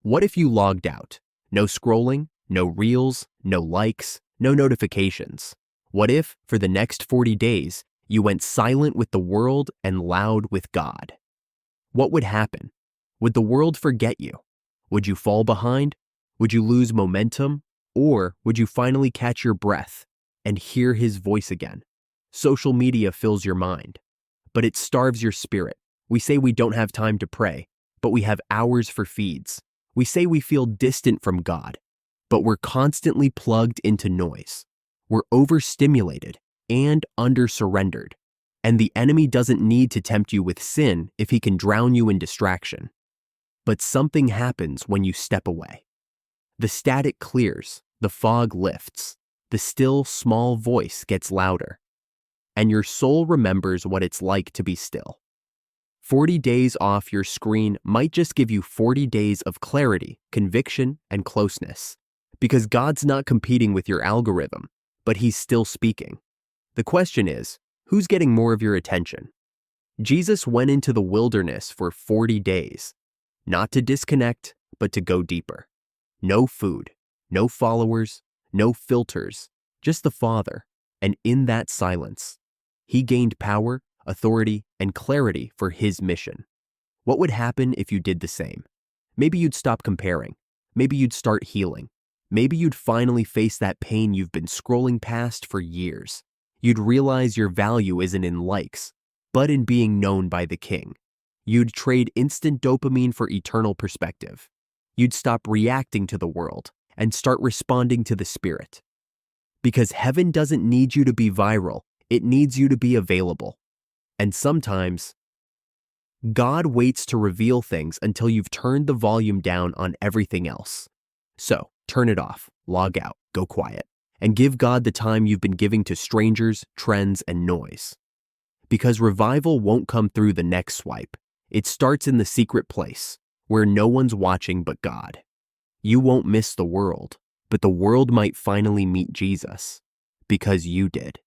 What if you logged out? No scrolling, no reels, no likes, no notifications. What if, for the next 40 days, you went silent with the world and loud with God? What would happen? Would the world forget you? Would you fall behind? Would you lose momentum? Or would you finally catch your breath and hear His voice again? Social media fills your mind, but it starves your spirit. We say we don't have time to pray, but we have hours for feeds. We say we feel distant from God, but we're constantly plugged into noise. We're overstimulated and under-surrendered, and the enemy doesn't need to tempt you with sin if he can drown you in distraction. But something happens when you step away. The static clears, the fog lifts, the still, small voice gets louder, and your soul remembers what it's like to be still. 40 days off your screen might just give you 40 days of clarity, conviction, and closeness, because God's not competing with your algorithm, but He's still speaking. The question is, who's getting more of your attention? Jesus went into the wilderness for 40 days, not to disconnect, but to go deeper. No food, no followers, no filters, just the Father, and in that silence, He gained power, authority, and clarity for His mission. What would happen if you did the same? Maybe you'd stop comparing. Maybe you'd start healing. Maybe you'd finally face that pain you've been scrolling past for years. You'd realize your value isn't in likes, but in being known by the King. You'd trade instant dopamine for eternal perspective. You'd stop reacting to the world and start responding to the Spirit. Because heaven doesn't need you to be viral, it needs you to be available. And sometimes, God waits to reveal things until you've turned the volume down on everything else. So, turn it off, log out, go quiet, and give God the time you've been giving to strangers, trends, and noise. Because revival won't come through the next swipe. It starts in the secret place, where no one's watching but God. You won't miss the world, but the world might finally meet Jesus, because you did.